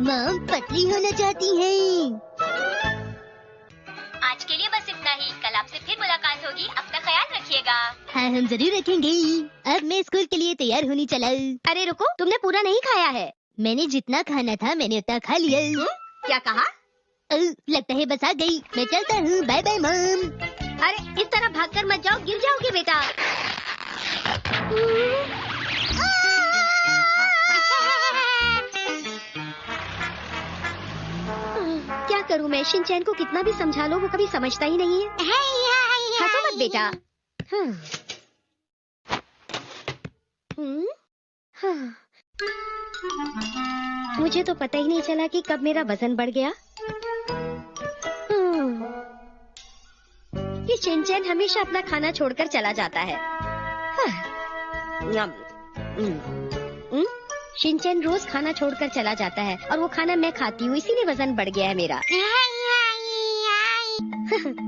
Mom पतली होना चाहती हैं। आज के लिए बस इतना ही। कल आपसे फिर मुलाकात होगी। अपना ख्याल रखिएगा। हाँ हम जरूर रखेंगे। अब मैं स्कूल के लिए तैयार होने चला। अरे रुको, तुमने पूरा नहीं खाया है। मैंने जितना खाना था मैंने उतना खा लिया। क्या कहा? लगता है बस आ गई। मैं चलता हूँ, बाय बाय मॉम। अरे इस तरह भागकर मत जाओ, गिर जाओगे बेटा। क्या करूं मैं? शिनचैन को कितना भी समझा लो वो कभी समझता ही नहीं है। हंसो मत बेटा। मुझे तो पता ही नहीं चला कि कब मेरा वजन बढ़ गया। ये शिनचैन हमेशा अपना खाना छोड़कर चला जाता है। शिनचैन रोज खाना छोड़कर चला जाता है और वो खाना मैं खाती हूँ, इसीलिए वजन बढ़ गया है मेरा।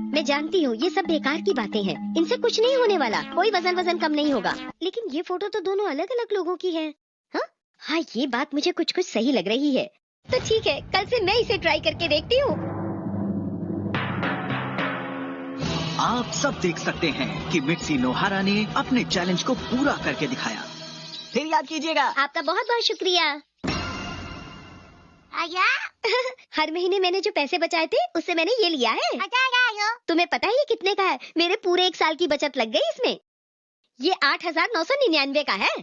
मैं जानती हूँ ये सब बेकार की बातें हैं, इनसे कुछ नहीं होने वाला, कोई वजन कम नहीं होगा। लेकिन ये फोटो तो दोनों अलग अलग लोगों की है। हाँ ये बात मुझे कुछ सही लग रही है। तो ठीक है, कल से मैं इसे ट्राई करके देखती हूँ। आप सब देख सकते हैं कि मित्सी नोहारा ने अपने चैलेंज को पूरा करके दिखाया। फिर याद कीजिएगा। आपका बहुत बहुत शुक्रिया। हर महीने मैंने जो पैसे बचाए थे उससे मैंने ये लिया है। तुम्हें पता है ये कितने का है? मेरे पूरे 1 साल की बचत लग गई इसमें। ये 8,999 का है।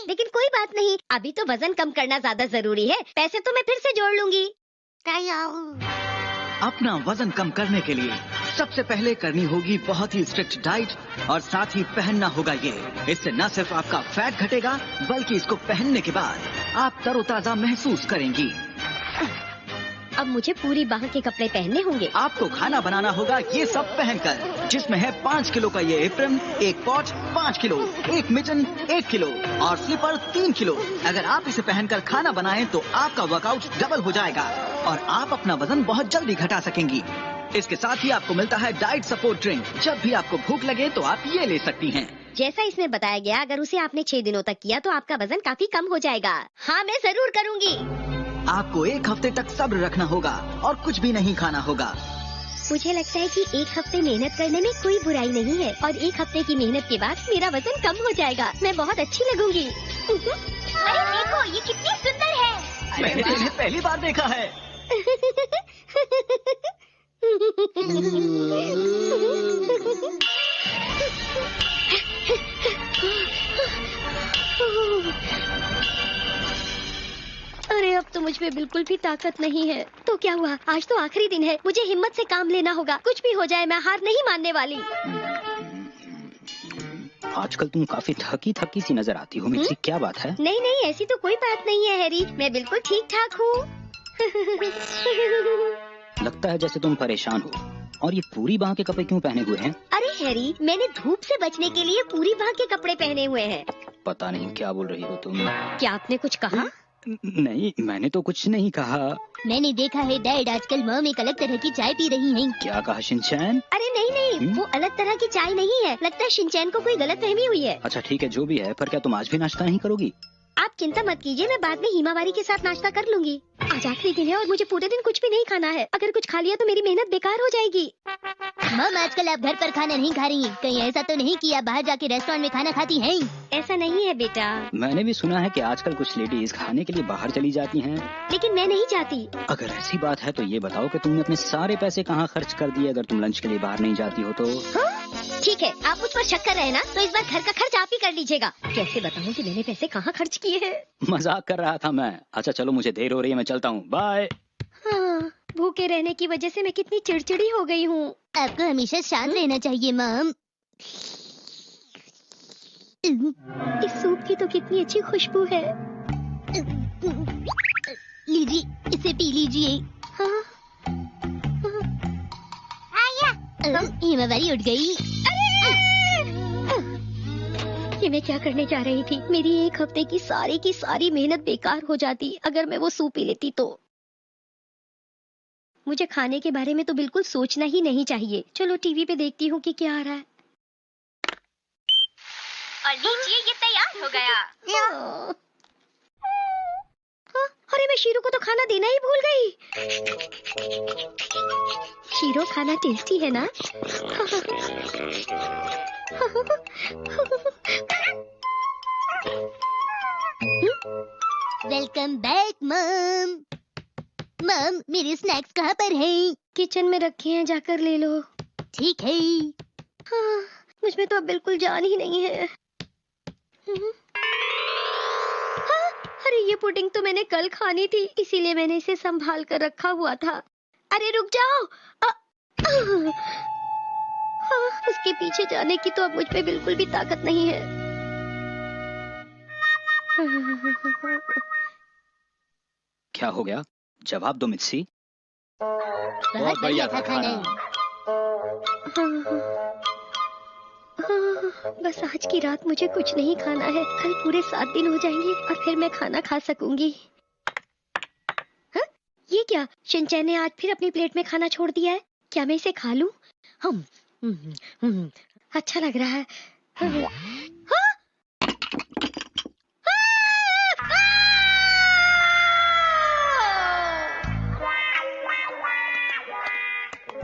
लेकिन कोई बात नहीं, अभी तो वजन कम करना ज्यादा जरूरी है। पैसे तो मैं फिर से जोड़ लूंगी। अपना वजन कम करने के लिए सबसे पहले करनी होगी बहुत ही स्ट्रिक्ट डाइट और साथ ही पहनना होगा ये। इससे न सिर्फ आपका फैट घटेगा बल्कि इसको पहनने के बाद आप तरोताजा महसूस करेंगी। अब मुझे पूरी बाह के कपड़े पहनने होंगे। आपको खाना बनाना होगा ये सब पहनकर, जिसमें है 5 किलो का ये apron, 1 pot 5 kilo, 1 mitten 1 kilo और स्लीपर 3 किलो। अगर आप इसे पहनकर खाना बनाएं तो आपका वर्कआउट डबल हो जाएगा और आप अपना वजन बहुत जल्दी घटा सकेंगी। इसके साथ ही आपको मिलता है डाइट सपोर्ट ड्रिंक। जब भी आपको भूख लगे तो आप ये ले सकती हैं। जैसा इसमें बताया गया, अगर उसे आपने 6 दिनों तक किया तो आपका वजन काफी कम हो जाएगा। हाँ मैं जरूर करूँगी। आपको 1 हफ्ते तक सब्र रखना होगा और कुछ भी नहीं खाना होगा। मुझे लगता है कि 1 हफ्ते मेहनत करने में कोई बुराई नहीं है और 1 हफ्ते की मेहनत के बाद मेरा वजन कम हो जाएगा। मैं बहुत अच्छी लगूंगी। अरे देखो ये कितनी सुंदर है। मैंने इन्हें पहली बार देखा है। अरे अब तो मुझ में बिल्कुल भी ताकत नहीं है। तो क्या हुआ? आज तो आखिरी दिन है, मुझे हिम्मत से काम लेना होगा। कुछ भी हो जाए मैं हार नहीं मानने वाली। आजकल तुम काफी थकी सी नजर आती हो मित्सी, क्या बात है? नहीं नहीं ऐसी तो कोई बात नहीं है हैरी, मैं बिल्कुल ठीक ठाक हूँ। लगता है जैसे तुम परेशान हो। और ये पूरी बाह के कपड़े क्यों पहने हुए हैं? अरे हैरी, मैंने धूप से बचने के लिए पूरी बाह के कपड़े पहने हुए हैं। पता नहीं क्या बोल रही हो तुम। क्या आपने कुछ कहा? नहीं मैंने तो कुछ नहीं कहा। मैंने देखा है डैड आजकल मॉम एक अलग तरह की चाय पी रही हैं। क्या कहा शिनचैन? अरे नहीं वो अलग तरह की चाय नहीं है। लगता है शिनचैन को कोई गलतफहमी हुई है। अच्छा ठीक है जो भी है, पर क्या तुम आज भी नाश्ता नहीं करोगी? आप चिंता मत कीजिए, मैं बाद में हिमावारी के साथ नाश्ता कर लूंगी। आज आखिरी दिन है और मुझे पूरे दिन कुछ भी नहीं खाना है। अगर कुछ खा लिया तो मेरी मेहनत बेकार हो जाएगी। मॉम आजकल आप घर पर खाना नहीं खा रही हैं। कहीं ऐसा तो नहीं कि आप बाहर जाके रेस्टोरेंट में खाना खाती हैं? ऐसा नहीं है बेटा। मैंने भी सुना है कि आजकल कुछ लेडीज खाने के लिए बाहर चली जाती हैं। लेकिन मैं नहीं चाहती। अगर ऐसी बात है तो ये बताओ कि तुमने अपने सारे पैसे कहाँ खर्च कर दिए अगर तुम लंच के लिए बाहर नहीं जाती हो तो? ठीक है, आप मुझ पर शक कर रहे हैं ना, तो इस बार घर का खर्च आप ही कर लीजिएगा। कैसे बताऊं कि मैंने पैसे कहाँ खर्च किए हैं? मजाक कर रहा था मैं। अच्छा चलो मुझे देर हो रही है, मैं चलता हूँ, बाय। हाँ, भूखे रहने की वजह से मैं कितनी चिड़चिड़ी हो गई हूँ। आपको हमेशा शांत रहना चाहिए मॉम। इस सूप की तो कितनी अच्छी खुशबू है। लीजिए इसे पी लीजिए। हाँ? हिमावारी उठ गई। ये मैं क्या करने जा रही थी? मेरी 1 हफ्ते की सारी मेहनत बेकार हो जाती अगर मैं वो सूप पी लेती तो। मुझे खाने के बारे में तो बिल्कुल सोचना ही नहीं चाहिए। चलो टीवी पे देखती हूँ कि क्या आ रहा है। और लीजिए ये तैयार हो गया। अरे मैं शीरो को तो खाना देना ही भूल गई। शीरो खाना टेस्टी है ना? वेलकम बैक मम। मम, मेरे स्नैक्स कहाँ पर हैं? किचन में रखे हैं, जाकर ले लो। ठीक है। हाँ, मुझ में तो अब बिल्कुल जान ही नहीं है। हाँ, अरे ये पुडिंग तो मैंने कल खानी थी, इसीलिए मैंने इसे संभाल कर रखा हुआ था। अरे रुक जाओ। हाँ, उसके पीछे जाने की तो अब मुझ पे बिल्कुल भी ताकत नहीं है। क्या हो गया? जवाब दो मित्सी। बहुत बढ़िया था खाना। बस आज की रात मुझे कुछ नहीं खाना है। कल पूरे 7 दिन हो जाएंगे और फिर मैं खाना खा सकूंगी। हाँ? ये क्या? शिनचैन ने आज फिर अपनी प्लेट में खाना छोड़ दिया है। क्या मैं इसे खा लूं? अच्छा लग रहा है। हाँ?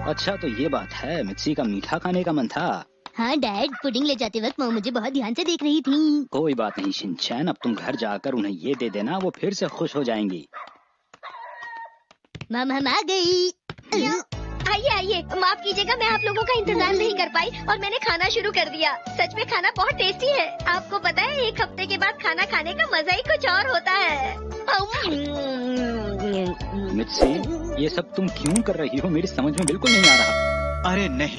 अच्छा तो ये बात है, मित्सी का मीठा खाने का मन था। हाँ डैड, पुडिंग ले जाते वक्त मम मुझे बहुत ध्यान से देख रही थी। कोई बात नहीं शिनचैन, अब तुम घर जाकर उन्हें ये दे देना, वो फिर से खुश हो जाएंगी। मम हम आ गई। आइए आइए, माफ कीजिएगा, मैं आप लोगों का इंतजार नहीं कर पाई और मैंने खाना शुरू कर दिया। सच में खाना बहुत टेस्टी है। आपको पता है, 1 हफ्ते के बाद खाना खाने का मजा ही कुछ और होता है। मित्सी, ये सब तुम क्यों कर रही हो? मेरी समझ में बिल्कुल नहीं आ रहा। अरे नहीं,